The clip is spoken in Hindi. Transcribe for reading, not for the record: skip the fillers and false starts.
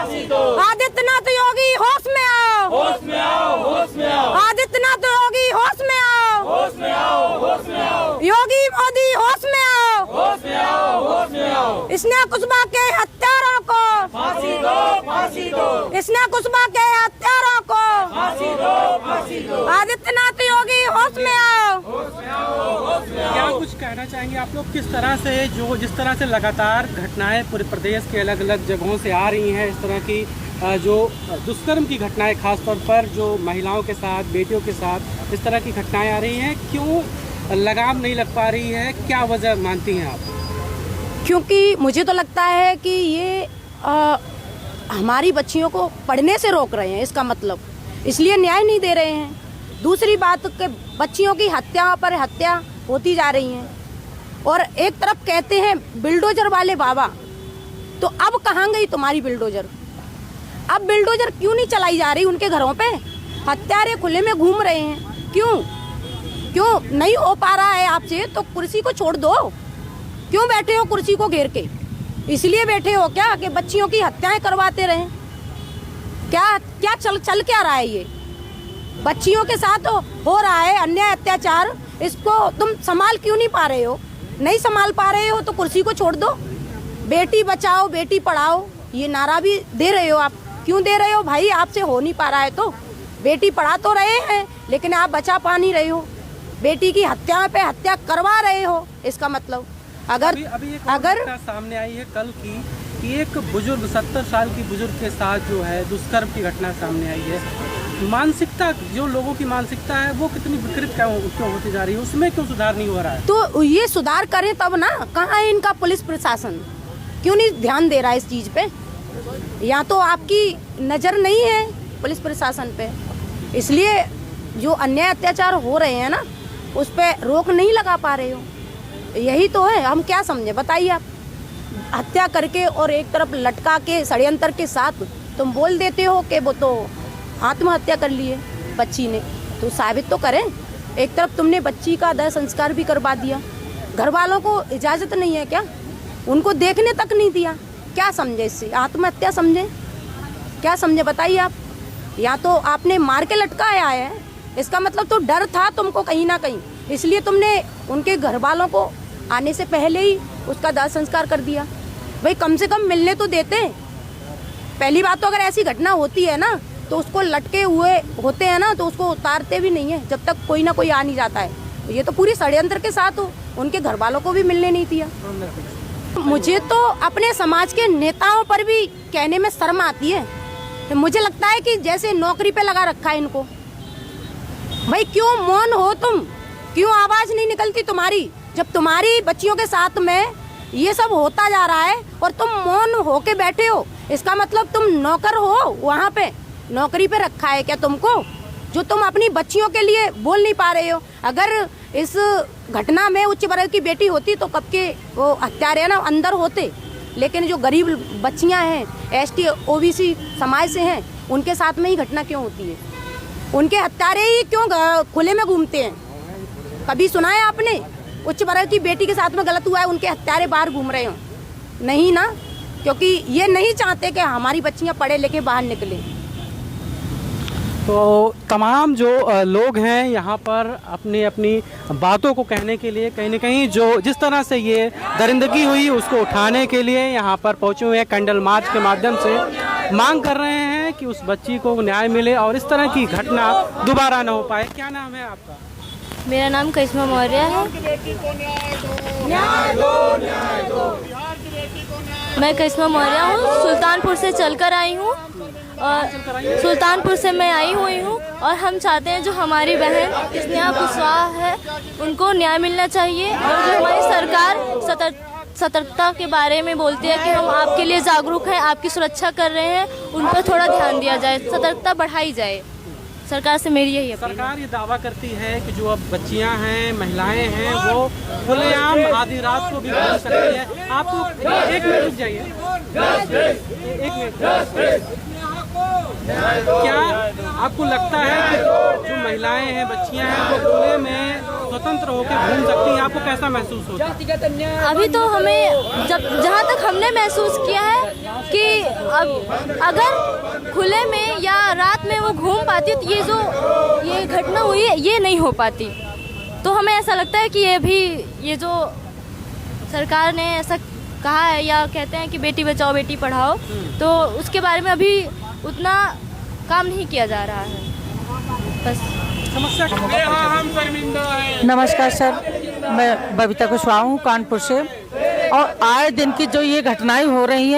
आदित्यनाथ योगी होश में आओ, होश में आओ, होश में आओ। आदित्यनाथ योगी होश में आओ, होश में आओ, होश में आओ। योगी मोदी होश में आओ, होश में आओ, होश में आओ। इसने कुशबा के हत्यारों को फांसी दो, फांसी दो। इसने कुशबा के हत्यारों को फांसी दो, फांसी दो। आदित्यनाथ योगी होश में आओ, होश में आओ, होश में आओ। क्या कुछ कहना चाहेंगे आप लोग, किस तरह से जिस तरह से लगातार घटनाएं पूरे प्रदेश के अलग अलग जगहों से आ रही हैं, इस तरह की जो दुष्कर्म की घटनाएं खासतौर पर जो महिलाओं के साथ, बेटियों के साथ इस तरह की घटनाएं आ रही हैं, क्यों लगाम नहीं लग पा रही है, क्या वजह मानती हैं आप? क्योंकि मुझे तो लगता है कि ये हमारी बच्चियों को पढ़ने से रोक रहे हैं, इसका मतलब इसलिए न्याय नहीं दे रहे हैं। दूसरी बात कि बच्चियों की हत्या पर हत्या होती जा रही हैं और एक तरफ कहते हैं बिल्डोजर वाले बाबा, तो अब कहाँ गई तुम्हारी बिल्डोजर? अब बिल्डोजर क्यों नहीं चलाई जा रही उनके घरों पे? हत्यारे खुले में घूम रहे हैं, क्यों नहीं हो पा रहा है आपसे तो कुर्सी को छोड़ दो। क्यों बैठे हो कुर्सी को घेर के? इसलिए बैठे हो क्या कि बच्चियों की हत्याएं करवाते रहें? क्या चल क्या रहा है? ये बच्चियों के साथ हो रहा है अन्याय, अत्याचार, इसको तुम संभाल क्यों नहीं पा रहे हो? नहीं संभाल पा रहे हो तो कुर्सी को छोड़ दो। बेटी बचाओ, बेटी पढ़ाओ, ये नारा भी दे रहे हो आप, क्यों दे रहे हो भाई? आपसे हो नहीं पा रहा है तो बेटी पढ़ा तो रहे हैं लेकिन आप बचा पा नहीं रहे हो, बेटी की हत्या पे हत्या करवा रहे हो। इसका मतलब अगर सामने आई है कल की कि एक बुजुर्ग 70 साल की बुजुर्ग के साथ जो है दुष्कर्म की घटना सामने आई है। मानसिकता, जो लोगों की मानसिकता है वो कितनी विकृत क्यों होती जा रही है, उसमें क्यों सुधार नहीं हो रहा है? तो ये सुधार करें तब ना। कहाँ है इनका पुलिस प्रशासन? क्यों नहीं ध्यान दे रहा है इस चीज पे? या तो आपकी नजर नहीं है पुलिस प्रशासन पे, इसलिए जो अन्याय अत्याचार हो रहे हैं ना उस पे रोक नहीं लगा पा रहे हो। यही तो है, हम क्या समझे बताइए आप? हत्या करके और एक तरफ लटका के षड्यंत्र के साथ तुम बोल देते हो कि वो तो आत्महत्या कर लिए बच्ची ने, तो साबित तो करें। एक तरफ तुमने बच्ची का दाह संस्कार भी करवा दिया, घर वालों को इजाजत नहीं है क्या? उनको देखने तक नहीं दिया। क्या समझे इससे? आत्महत्या समझे? क्या समझे बताइए आप? या तो आपने मार के लटकाया है, इसका मतलब तो डर था तुमको कहीं ना कहीं, इसलिए तुमने उनके घर वालों को आने से पहले ही उसका दाह संस्कार कर दिया। भाई कम से कम मिलने तो देते। पहली बात तो अगर ऐसी घटना होती है ना तो उसको लटके हुए होते हैं ना तो उसको उतारते भी नहीं है जब तक कोई ना कोई आ नहीं जाता है। ये तो पूरी षड्यंत्र के साथ हो, उनके घर वालों को भी मिलने नहीं दिया। मुझे तो अपने समाज के नेताओं पर भी कहने में शर्म आती है। मुझे लगता है कि जैसे नौकरी पे लगा रखा है इनको। भाई क्यों मौन हो तुम? क्यों आवाज नहीं निकलती तुम्हारी? जब तुम्हारी बच्चियों के साथ में ये सब होता जा रहा है और तुम मौन होके बैठे हो, इसका मतलब तुम नौकर हो, वहाँ पे नौकरी पे रखा है क्या तुमको, जो तुम अपनी बच्चियों के लिए बोल नहीं पा रहे हो? अगर इस घटना में उच्च वर्ग की बेटी होती तो कब के वो हत्यारे ना अंदर होते, लेकिन जो गरीब बच्चियां हैं, ST OBC समाज से हैं, उनके साथ में ही घटना क्यों होती है? उनके हत्यारे ही क्यों खुले में घूमते हैं? कभी सुना है आपने उच्च वर्ग की बेटी के साथ में गलत हुआ है उनके हत्यारे बाहर घूम रहे हो? नहीं ना, क्योंकि ये नहीं चाहते कि हमारी बच्चियां पढ़े लिखे बाहर निकले। तो तमाम जो लोग हैं यहाँ पर अपनी अपनी बातों को कहने के लिए कहीं न कहीं जो जिस तरह से ये दरिंदगी हुई उसको उठाने के लिए यहाँ पर पहुँचे हुए हैं। कैंडल मार्च के माध्यम से मांग कर रहे हैं कि उस बच्ची को न्याय मिले और इस तरह की घटना दोबारा न हो पाए। क्या नाम है आपका? मेरा नाम करिश्मा मौर्य है। मैं करिश्मा मौर्य हूँ, सुल्तानपुर से चलकर आई हूँ और सुल्तानपुर से मैं आई हुई हूँ और हम चाहते हैं जो हमारी बहन स्नेहा कुशवाहा है उनको न्याय मिलना चाहिए। और जो हमारी सरकार सतर्कता के बारे में बोलती है कि हम आपके लिए जागरूक हैं, आपकी सुरक्षा कर रहे हैं, उन पर थोड़ा ध्यान दिया जाए, सतर्कता बढ़ाई जाए। सरकार से मेरी यही अपील है। सरकार ये दावा करती है कि जो अब बच्चियां हैं, महिलाएं हैं, वो खुलेआम आधी रात को भी घूम सकती है। आपको एक मिनट रुक जाइए, एक मिनट। क्या आपको लगता है कि जो महिलाएं हैं, बच्चियां हैं, वो खुले में स्वतंत्र होकर घूम सकती हैं? आपको कैसा महसूस होता है? अभी तो हमें जहाँ तक हमने महसूस किया है कि अब अगर खुले में या रात में वो घूम पाती तो ये घटना हुई है ये नहीं हो पाती। तो हमें ऐसा लगता है कि ये जो सरकार ने ऐसा कहा है या कहते हैं कि बेटी बचाओ बेटी पढ़ाओ, तो उसके बारे में अभी उतना काम नहीं किया जा रहा है। बस नमस्कार सर, मैं बबीता कुशवाहा हूँ कानपुर से। और आए दिन की जो ये घटनाएं हो रही हैं